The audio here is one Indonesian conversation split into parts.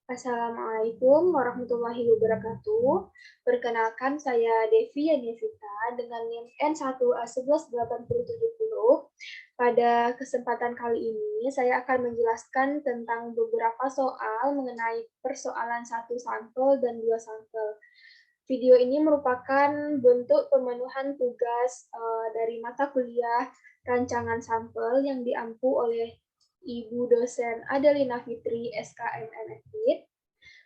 Assalamualaikum warahmatullahi wabarakatuh. Perkenalkan saya Devi Yanevita dengan NIM N1A11870. Pada kesempatan kali ini saya akan menjelaskan tentang beberapa soal mengenai persoalan satu sampel dan dua sampel. Video ini merupakan bentuk pemenuhan tugas dari mata kuliah rancangan sampel yang diampu oleh Ibu dosen Adelina Fitri, SKMMFIT.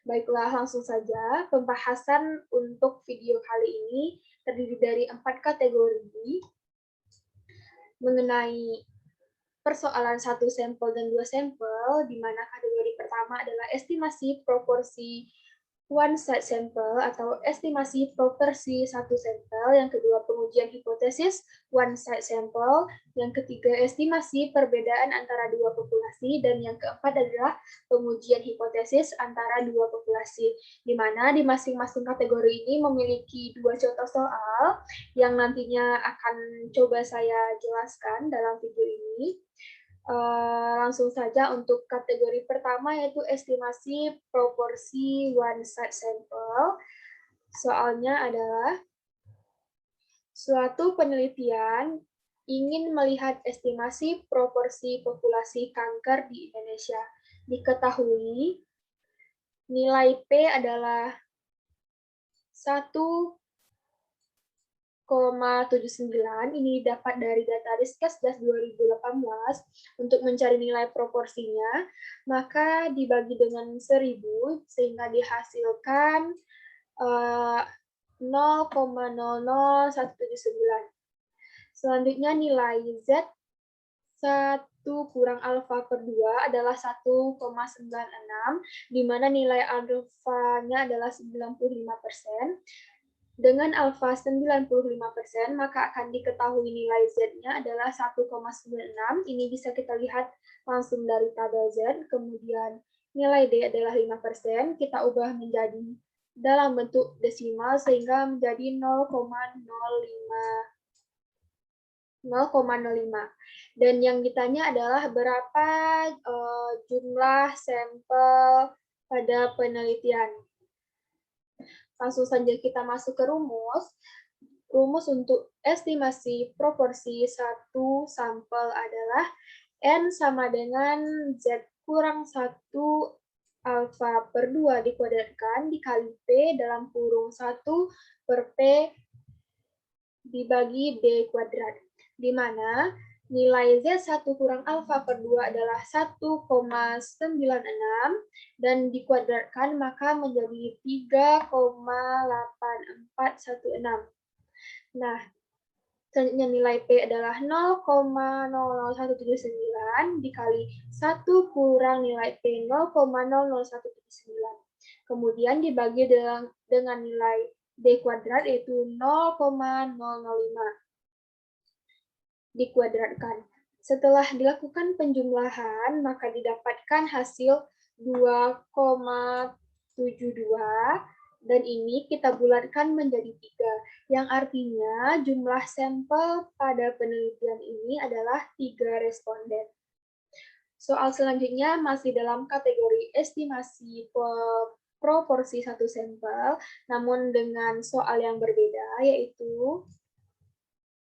Baiklah, langsung saja. Pembahasan untuk video kali ini terdiri dari 4 kategori mengenai persoalan satu sampel dan dua sampel, di mana kategori pertama adalah estimasi proporsi one side sample atau estimasi proporsi satu sampel, yang kedua pengujian hipotesis one side sample, yang ketiga estimasi perbedaan antara dua populasi, dan yang keempat adalah pengujian hipotesis antara dua populasi, di mana di masing-masing kategori ini memiliki dua contoh soal yang nantinya akan coba saya jelaskan dalam video ini. Langsung saja untuk kategori pertama, yaitu estimasi proporsi one side sample. Soalnya adalah suatu penelitian ingin melihat estimasi proporsi populasi kanker di Indonesia. Diketahui nilai P adalah 1,79. Ini dapat dari data Riskesdas 2018. Untuk mencari nilai proporsinya, maka dibagi dengan 1000 sehingga dihasilkan 0,00179. Selanjutnya nilai Z 1 kurang alfa per 2 adalah 1,96, di mana nilai alfanya adalah 95%. Dengan alfa 95%, maka akan diketahui nilai Z-nya adalah 1,96. Ini bisa kita lihat langsung dari tabel Z. Kemudian nilai D adalah 5%. Kita ubah menjadi dalam bentuk desimal sehingga menjadi 0,05. Dan yang ditanya adalah berapa jumlah sampel pada penelitian. Langsung saja kita masuk ke rumus. Rumus untuk estimasi proporsi satu sampel adalah N sama dengan Z kurang 1 alfa per 2 dikuadratkan dikali P dalam kurung 1 per P dibagi D kuadrat. Di mana nilai Z1 kurang alfa per 2 adalah 1,96 dan dikuadratkan maka menjadi 3,8416. Nah, selanjutnya nilai P adalah 0,00179 dikali 1 kurang nilai P 0,00179. Kemudian dibagi dengan nilai D kuadrat yaitu 0,005 dikuadratkan. Setelah dilakukan penjumlahan, maka didapatkan hasil 2,72, dan ini kita bulatkan menjadi 3, yang artinya jumlah sampel pada penelitian ini adalah 3 responden. Soal selanjutnya masih dalam kategori estimasi proporsi satu sampel, namun dengan soal yang berbeda, yaitu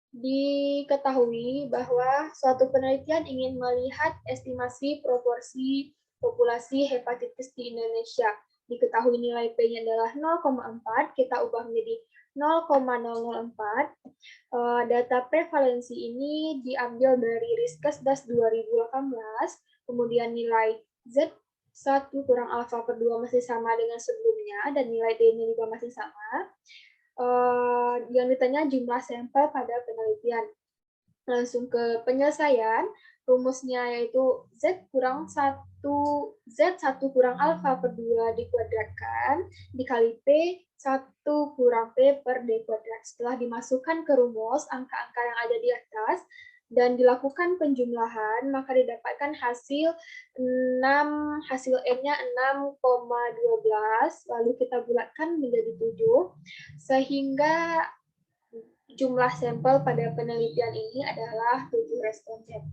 diketahui bahwa suatu penelitian ingin melihat estimasi proporsi populasi hepatitis di Indonesia. Diketahui nilai P-nya adalah 0,4, kita ubah menjadi 0,004. Data prevalensi ini diambil dari Riskesdas 2018, kemudian nilai Z 1 kurang alfa per 2 masih sama dengan sebelumnya, dan nilai D-nya juga masih sama. Yang ditanya jumlah sampel pada penelitian. Langsung ke penyelesaian, rumusnya yaitu Z kurang 1 kurang alfa per 2 dikuadratkan dikali P 1 kurang P per D kuadrat. Setelah dimasukkan ke rumus angka-angka yang ada di atas dan dilakukan penjumlahan, maka didapatkan hasil N-nya 6,12, lalu kita bulatkan menjadi 7, sehingga jumlah sampel pada penelitian ini adalah 7 responden.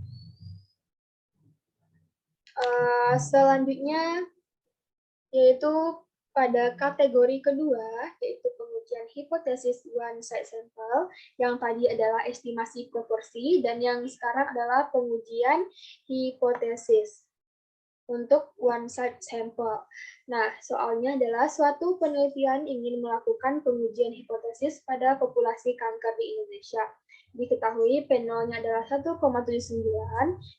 Selanjutnya yaitu pada kategori kedua, yaitu pengujian hipotesis one-side sample, yang tadi adalah estimasi proporsi, dan yang sekarang adalah pengujian hipotesis untuk one-side sample. Nah, soalnya adalah suatu penelitian ingin melakukan pengujian hipotesis pada populasi kanker di Indonesia. Diketahui P0-nya adalah 1,79,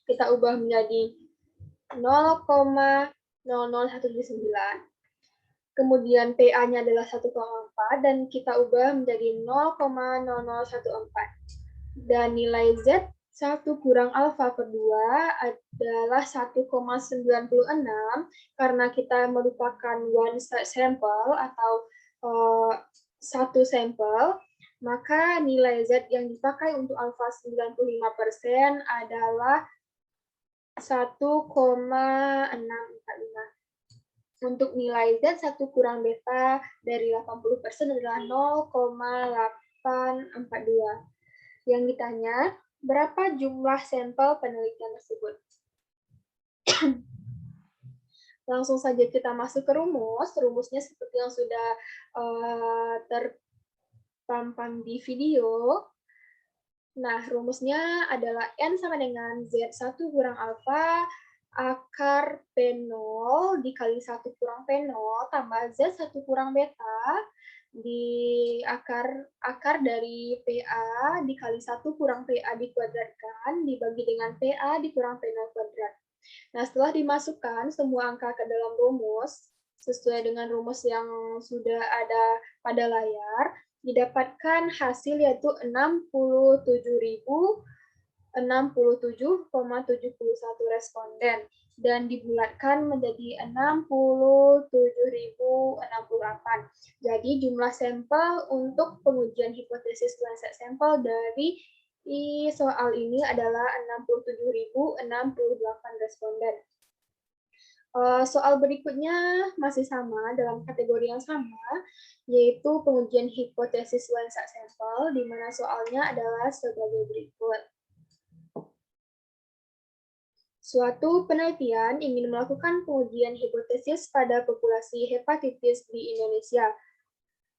kita ubah menjadi 0,00179. Kemudian PA-nya adalah 1,4 dan kita ubah menjadi 0,0014. Dan nilai Z 1 kurang alfa per 2 adalah 1,96 karena kita merupakan one sample atau satu sampel, maka nilai Z yang dipakai untuk alfa 95% adalah 1,645. Untuk nilai Z 1 kurang beta dari 80% adalah 0,842. Yang ditanya, berapa jumlah sampel penelitian tersebut? Langsung saja kita masuk ke rumus. Rumusnya seperti yang sudah terpampang di video. Nah, rumusnya adalah N sama dengan Z1 kurang alfa akar P0 dikali 1 kurang P0 tambah Z1 kurang beta di akar dari PA dikali 1 kurang PA dikuadratkan dibagi dengan PA dikurang P0 kuadrat. Nah, setelah dimasukkan semua angka ke dalam rumus, sesuai dengan rumus yang sudah ada pada layar, didapatkan hasil yaitu 67.067,71 responden dan dibulatkan menjadi 67.068. Jadi jumlah sampel untuk pengujian hipotesis one-side sample dari soal ini adalah 67.068 responden. Soal berikutnya masih sama, dalam kategori yang sama, yaitu pengujian hipotesis one-side sample, di mana soalnya adalah sebagai berikut. Suatu penelitian ingin melakukan pengujian hipotesis pada populasi hepatitis di Indonesia.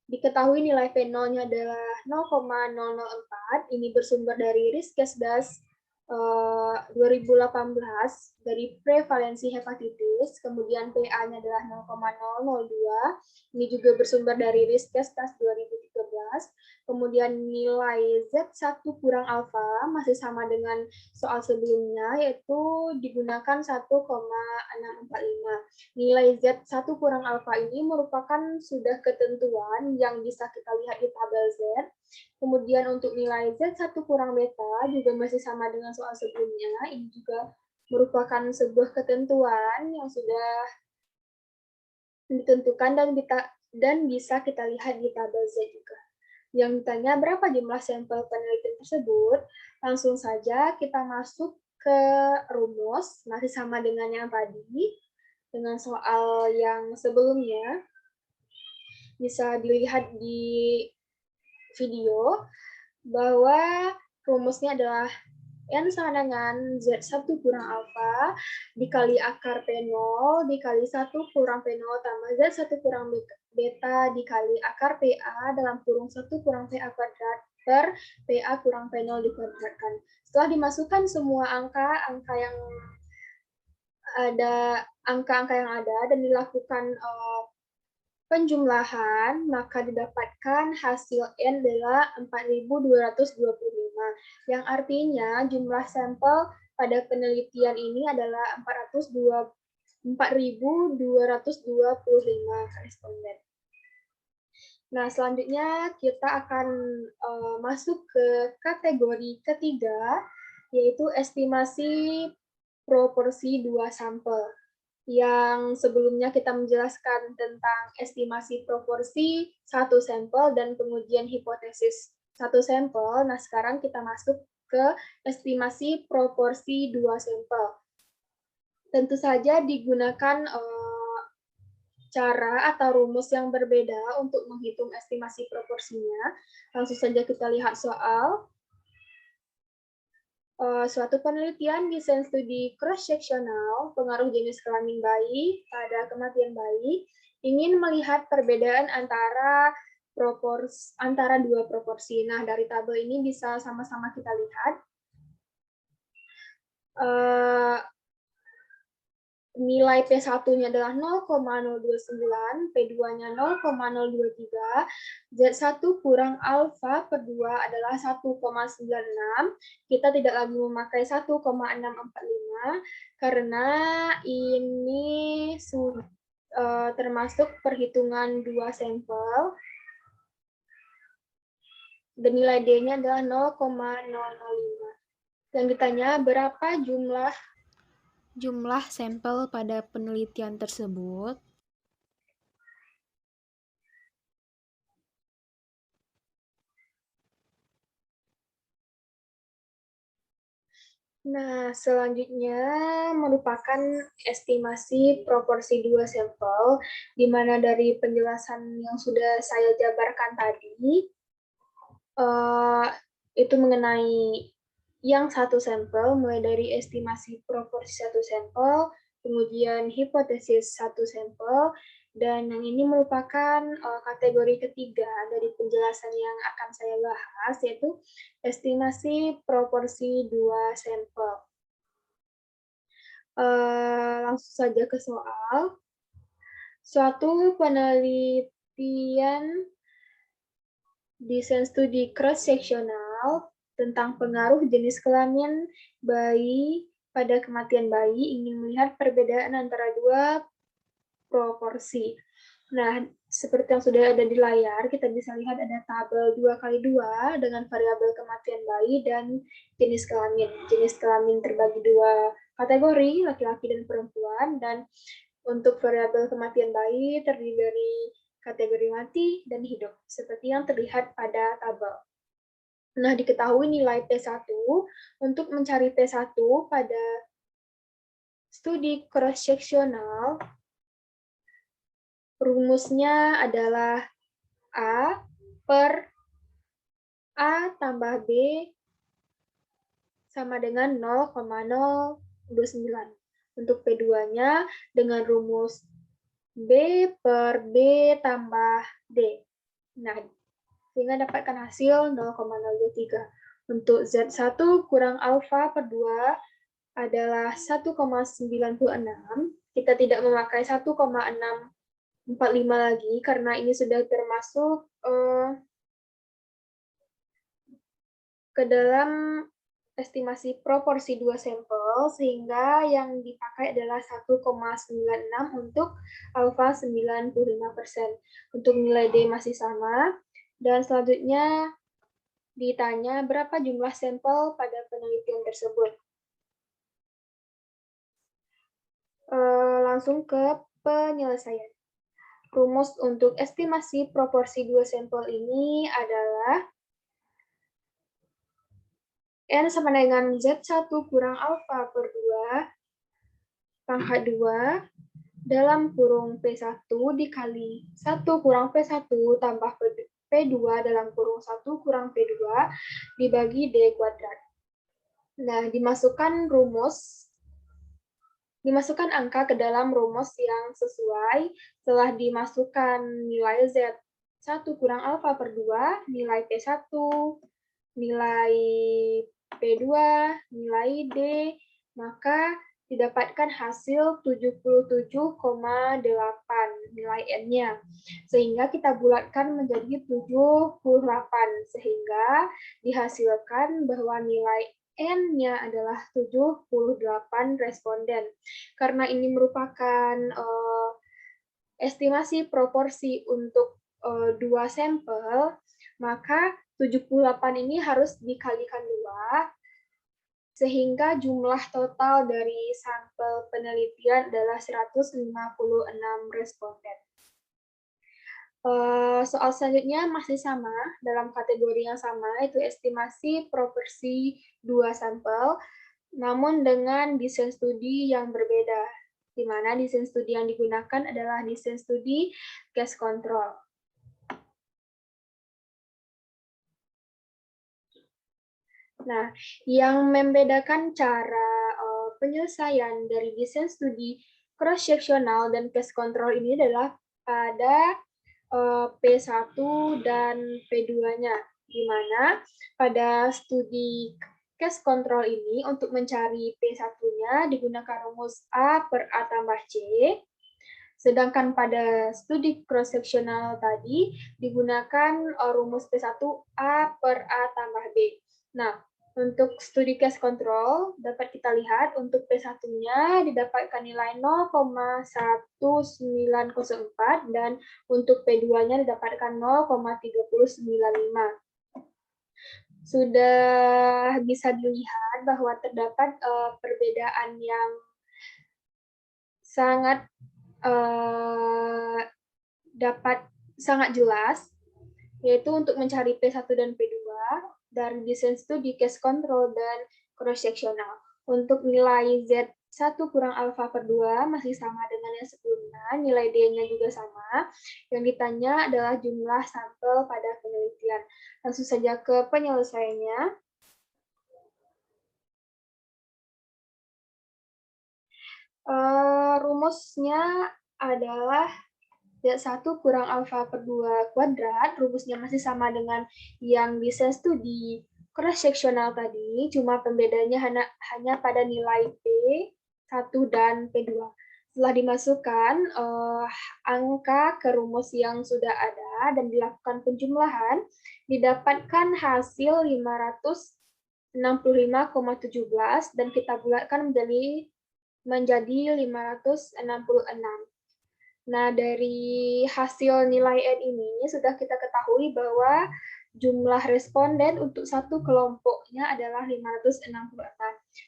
Diketahui nilai P0-nya adalah 0,004, ini bersumber dari Riskesdas 2018 dari prevalensi hepatitis, kemudian PA-nya adalah 0,002, ini juga bersumber dari Riskesdas 2013, kemudian nilai Z1 kurang alfa masih sama dengan soal sebelumnya, yaitu digunakan 1,645. Nilai Z1 kurang alfa ini merupakan sudah ketentuan yang bisa kita lihat di tabel Z. Kemudian untuk nilai Z1 kurang beta juga masih sama dengan soal sebelumnya. Ini juga merupakan sebuah ketentuan yang sudah ditentukan dan bisa kita lihat di tabel Z juga. Yang ditanya berapa jumlah sampel penelitian tersebut, langsung saja kita masuk ke rumus, masih sama dengan yang tadi, dengan soal yang sebelumnya. Bisa dilihat di video bahwa rumusnya adalah N sama dengan Z1 kurang alfa dikali akar P0 dikali 1 kurang P0 tambah Z1 kurang beta dikali akar PA dalam kurung 1 kurang PA kuadrat per PA kurang P0 dikuadratkan. Setelah dimasukkan semua angka yang ada dan dilakukan penjumlahan, maka didapatkan hasil N adalah 4.225, yang artinya jumlah sampel pada penelitian ini adalah 4.225 responden. Nah, selanjutnya kita akan masuk ke kategori ketiga, yaitu estimasi proporsi 2 sampel. Yang sebelumnya kita menjelaskan tentang estimasi proporsi 1 sampel dan pengujian hipotesis 1 sampel. Nah, sekarang kita masuk ke estimasi proporsi 2 sampel. Tentu saja digunakan cara atau rumus yang berbeda untuk menghitung estimasi proporsinya. Langsung saja kita lihat soal. Suatu penelitian desain studi cross-seksional pengaruh jenis kelamin bayi pada kematian bayi ingin melihat perbedaan antara dua proporsi. Nah, dari tabel ini bisa sama-sama kita lihat. Nilai P1-nya adalah 0,029, P2-nya 0,023, Z1 kurang alfa per 2 adalah 1,96. Kita tidak lagi memakai 1,645 karena ini termasuk perhitungan dua sampel. Dan nilai D-nya adalah 0,005. Yang ditanya berapa jumlah sampel pada penelitian tersebut. Nah, selanjutnya merupakan estimasi proporsi dua sampel, di mana dari penjelasan yang sudah saya jabarkan tadi, itu mengenai yang satu sampel, mulai dari estimasi proporsi satu sampel, kemudian hipotesis satu sampel, dan yang ini merupakan kategori ketiga dari penjelasan yang akan saya bahas, yaitu estimasi proporsi dua sampel. Langsung saja ke soal. Suatu penelitian desain studi cross-seksional tentang pengaruh jenis kelamin bayi pada kematian bayi ingin melihat perbedaan antara dua proporsi. Nah, seperti yang sudah ada di layar, kita bisa lihat ada tabel 2x2 dengan variabel kematian bayi dan jenis kelamin. Jenis kelamin terbagi dua kategori, laki-laki dan perempuan, dan untuk variabel kematian bayi terdiri dari kategori mati dan hidup, seperti yang terlihat pada tabel. Nah, diketahui nilai P1, untuk mencari P1 pada studi cross-seksional, rumusnya adalah A per A tambah B sama dengan 0,029. Untuk P2-nya dengan rumus B per B tambah D. Nah, sehingga dapatkan hasil 0,023. Untuk Z1 kurang alfa per 2 adalah 1,96. Kita tidak memakai 1,645 lagi karena ini sudah termasuk ke dalam estimasi proporsi dua sampel, sehingga yang dipakai adalah 1,96 untuk alfa 95%. Untuk nilai D masih sama. Dan selanjutnya ditanya berapa jumlah sampel pada penelitian tersebut. Langsung ke penyelesaian. Rumus untuk estimasi proporsi dua sampel ini adalah N sama dengan Z1 kurang alfa per 2 pangkat 2 dalam kurung P1 dikali 1 kurang P1 tambah P2 dalam kurung 1 kurang P2 dibagi D kuadrat. Nah, dimasukkan angka ke dalam rumus yang sesuai. Setelah dimasukkan nilai Z1 kurang alfa per 2, nilai P1, nilai P2, nilai D, maka didapatkan hasil 77,8 nilai N-nya. Sehingga kita bulatkan menjadi 78, sehingga dihasilkan bahwa nilai N-nya adalah 78 responden. Karena ini merupakan estimasi proporsi untuk dua sampel, maka 78 ini harus dikalikan 2, sehingga jumlah total dari sampel penelitian adalah 156 responden. Soal selanjutnya masih sama, dalam kategori yang sama, yaitu estimasi proporsi dua sampel, namun dengan desain studi yang berbeda, di mana desain studi yang digunakan adalah desain studi case control. Nah, yang membedakan cara penyelesaian dari desain studi cross-sectional dan case control ini adalah pada P1 dan P2-nya, di mana pada studi case control ini untuk mencari P1-nya digunakan rumus A per A tambah C, sedangkan pada studi cross-sectional tadi digunakan rumus P1 A per A tambah B. Nah, untuk studi case control, dapat kita lihat untuk P1-nya didapatkan nilai 0,1904 dan untuk P2-nya didapatkan 0,3095. Sudah bisa dilihat bahwa terdapat perbedaan yang sangat dapat sangat jelas, yaitu untuk mencari P1 dan P2 dari desain studi case control dan cross-sectional. Untuk nilai Z1 kurang alfa per 2 masih sama dengan yang sebelumnya, nilai D-nya juga sama. Yang ditanya adalah jumlah sampel pada penelitian. Langsung saja ke penyelesaiannya. Rumusnya adalah Z1 kurang alfa per 2 kuadrat, rumusnya masih sama dengan yang desain studi cross-sectional tadi, cuma pembedanya hanya pada nilai P1 dan P2. Setelah dimasukkan angka ke rumus yang sudah ada dan dilakukan penjumlahan, didapatkan hasil 565,17 dan kita bulatkan menjadi 566. Nah, dari hasil nilai N ini sudah kita ketahui bahwa jumlah responden untuk satu kelompoknya adalah 566.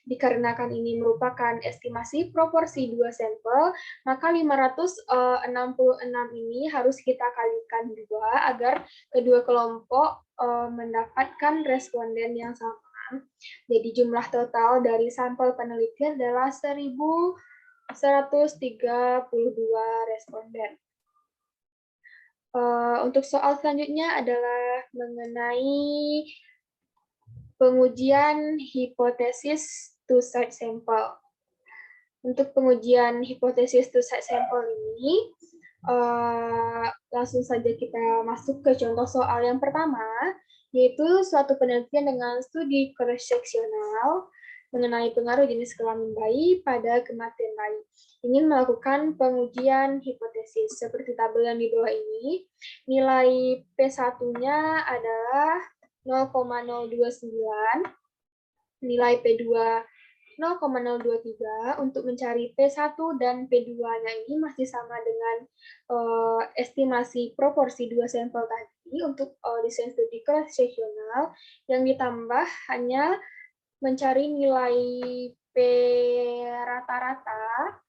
Dikarenakan ini merupakan estimasi proporsi dua sampel, maka 566 ini harus kita kalikan dua agar kedua kelompok mendapatkan responden yang sama. Jadi jumlah total dari sampel penelitian adalah 132 responden. Untuk soal selanjutnya adalah mengenai pengujian hipotesis two-side sample. Untuk pengujian hipotesis two-side sample ini, langsung saja kita masuk ke contoh soal yang pertama, yaitu suatu penelitian dengan studi cross-sectional mengenai pengaruh jenis kelamin bayi pada kematian bayi. Ingin melakukan pengujian hipotesis. Seperti tabel yang di bawah ini, nilai P1-nya adalah 0,029, nilai P2 0,023. Untuk mencari P1 dan P2-nya ini masih sama dengan estimasi proporsi dua sampel tadi untuk desain studi cross-sectional, yang ditambah hanya mencari nilai P rata-rata,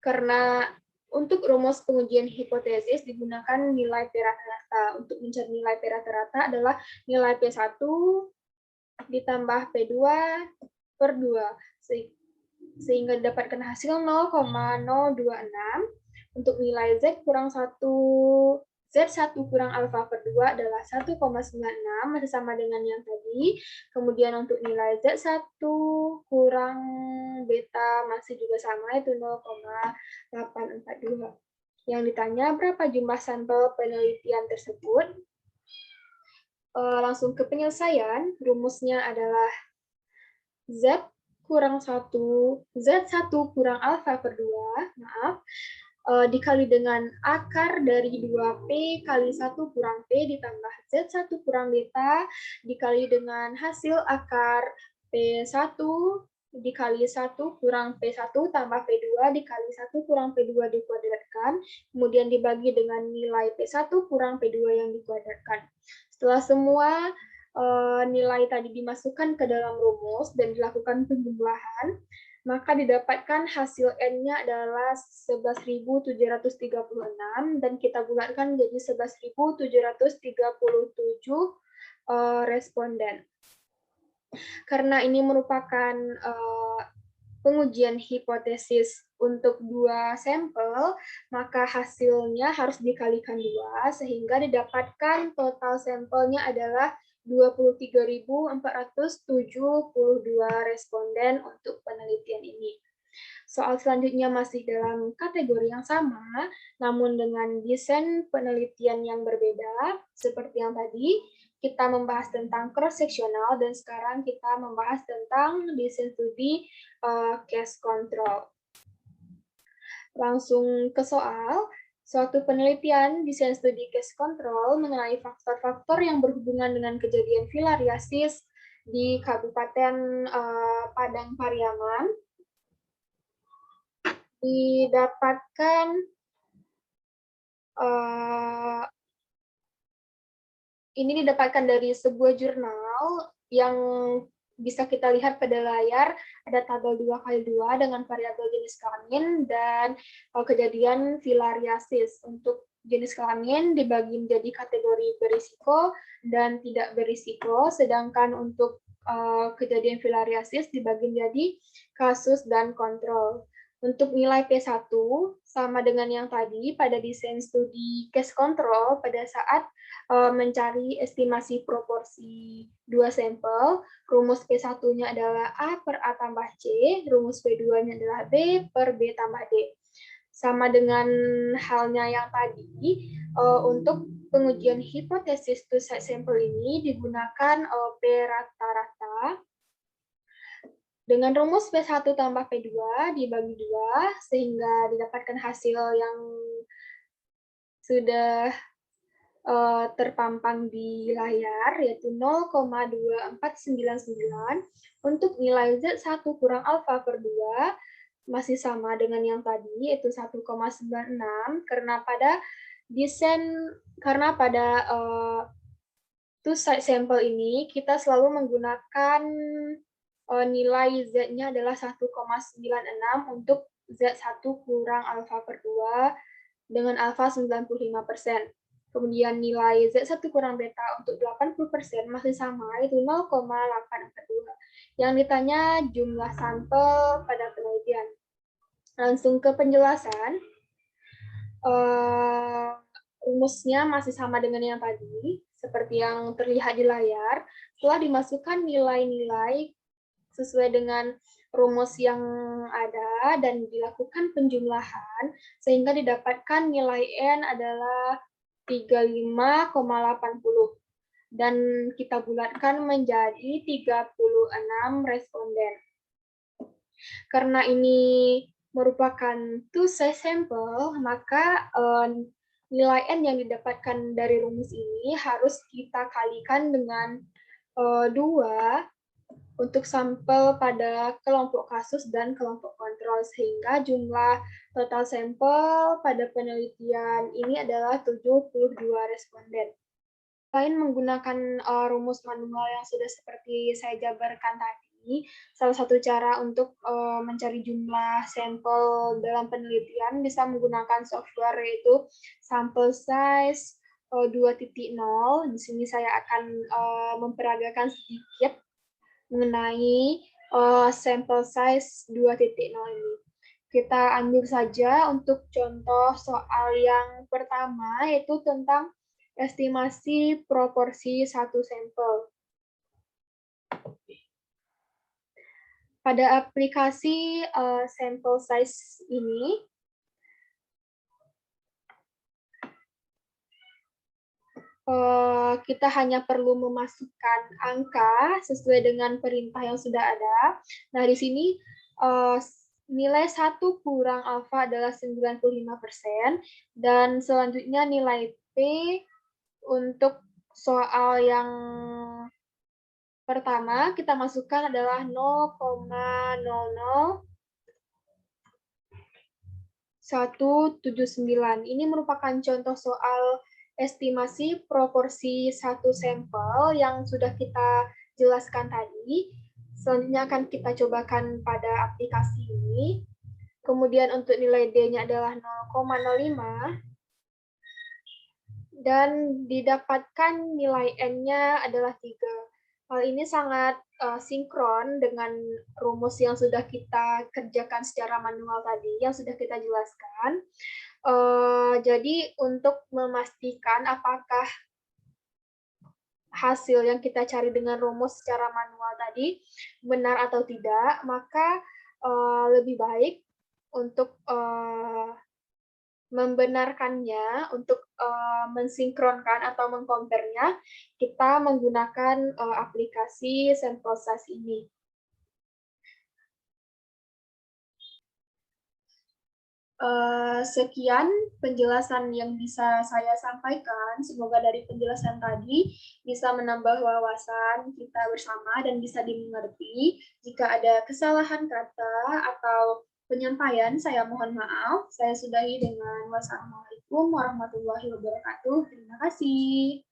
karena untuk rumus pengujian hipotesis digunakan nilai P rata-rata. Untuk mencari nilai P rata-rata adalah nilai P1 ditambah P2 per 2, sehingga didapatkan hasil 0,026. Untuk nilai Z1 kurang alfa per 2 adalah 1,96, masih sama dengan yang tadi. Kemudian untuk nilai Z1 kurang beta masih juga sama, itu 0,842. Yang ditanya berapa jumlah sampel penelitian tersebut. Langsung ke penyelesaian, rumusnya adalah Z kurang 1, Z1 kurang alfa per 2, dikali dengan akar dari 2P kali 1 kurang P ditambah Z1 kurang beta dikali dengan hasil akar P1 dikali 1 kurang P1 tambah P2 dikali 1 kurang P2 dikuadratkan, kemudian dibagi dengan nilai P1 kurang P2 yang dikuadratkan. Setelah semua nilai tadi dimasukkan ke dalam rumus dan dilakukan penjumlahan, maka didapatkan hasil N-nya adalah 11.736 dan kita bulatkan menjadi 11.737 responden. Karena ini merupakan pengujian hipotesis untuk dua sampel, maka hasilnya harus dikalikan 2 sehingga didapatkan total sampelnya adalah 23.472 responden untuk penelitian ini. Soal selanjutnya masih dalam kategori yang sama, namun dengan desain penelitian yang berbeda. Seperti yang tadi, kita membahas tentang cross-sectional, dan sekarang kita membahas tentang desain studi case control. Langsung ke soal. Suatu penelitian desain studi case control mengenai faktor-faktor yang berhubungan dengan kejadian filariasis di Kabupaten Padang Pariaman didapatkan dari sebuah jurnal yang bisa kita lihat pada layar. Ada tabel 2x2 dengan variabel jenis kelamin dan kejadian filariasis. Untuk jenis kelamin dibagi menjadi kategori berisiko dan tidak berisiko, sedangkan untuk kejadian filariasis dibagi menjadi kasus dan kontrol. Untuk nilai P1 sama dengan yang tadi pada desain studi case control pada saat mencari estimasi proporsi dua sampel. Rumus P1-nya adalah A per A tambah C, rumus P2-nya adalah B per B tambah D. Sama dengan halnya yang tadi, untuk pengujian hipotesis two side sample ini digunakan P rata-rata. Dengan rumus P1 tambah P2 dibagi 2, sehingga didapatkan hasil yang sudah terpampang di layar, yaitu 0,2499. Untuk nilai Z1 kurang alfa per 2, masih sama dengan yang tadi, yaitu 1,96, karena pada two side sample ini, kita selalu menggunakan nilai Z-nya adalah 1,96 untuk Z1 kurang alfa per 2 dengan alfa 95%. Kemudian nilai Z1 kurang beta untuk 80% masih sama, yaitu 0,842. Yang ditanya jumlah sampel pada penelitian. Langsung ke penjelasan. Rumusnya masih sama dengan yang tadi, seperti yang terlihat di layar. Setelah dimasukkan nilai-nilai sesuai dengan rumus yang ada dan dilakukan penjumlahan, sehingga didapatkan nilai N adalah 35,80. Dan kita bulatkan menjadi 36 responden. Karena ini merupakan two side sample, maka nilai N yang didapatkan dari rumus ini harus kita kalikan dengan 2 untuk sampel pada kelompok kasus dan kelompok kontrol, sehingga jumlah total sampel pada penelitian ini adalah 72 responden. Selain menggunakan rumus manual yang sudah seperti saya jabarkan tadi, salah satu cara untuk mencari jumlah sampel dalam penelitian bisa menggunakan software, yaitu sample size 2.0. Di sini saya akan memperagakan sedikit mengenai sample size 2.0 ini. Kita ambil saja untuk contoh soal yang pertama, yaitu tentang estimasi proporsi satu sampel. Pada aplikasi sample size ini, kita hanya perlu memasukkan angka sesuai dengan perintah yang sudah ada. Nah, di sini nilai 1 kurang alfa adalah 95%, dan selanjutnya nilai P untuk soal yang pertama kita masukkan adalah 0,00179. Ini merupakan contoh soal estimasi proporsi satu sampel yang sudah kita jelaskan tadi. Selanjutnya akan kita cobakan pada aplikasi ini. Kemudian untuk nilai D-nya adalah 0,05. Dan didapatkan nilai N-nya adalah 3. Hal ini sangat sinkron dengan rumus yang sudah kita kerjakan secara manual tadi, yang sudah kita jelaskan. Jadi untuk memastikan apakah hasil yang kita cari dengan rumus secara manual tadi benar atau tidak, maka lebih baik untuk membenarkannya, untuk mensinkronkan atau mengcompare-nya, kita menggunakan aplikasi Samples ini. Sekian penjelasan yang bisa saya sampaikan. Semoga dari penjelasan tadi bisa menambah wawasan kita bersama dan bisa dimengerti. Jika ada kesalahan kata atau penyampaian, saya mohon maaf. Saya sudahi dengan wassalamualaikum warahmatullahi wabarakatuh. Terima kasih.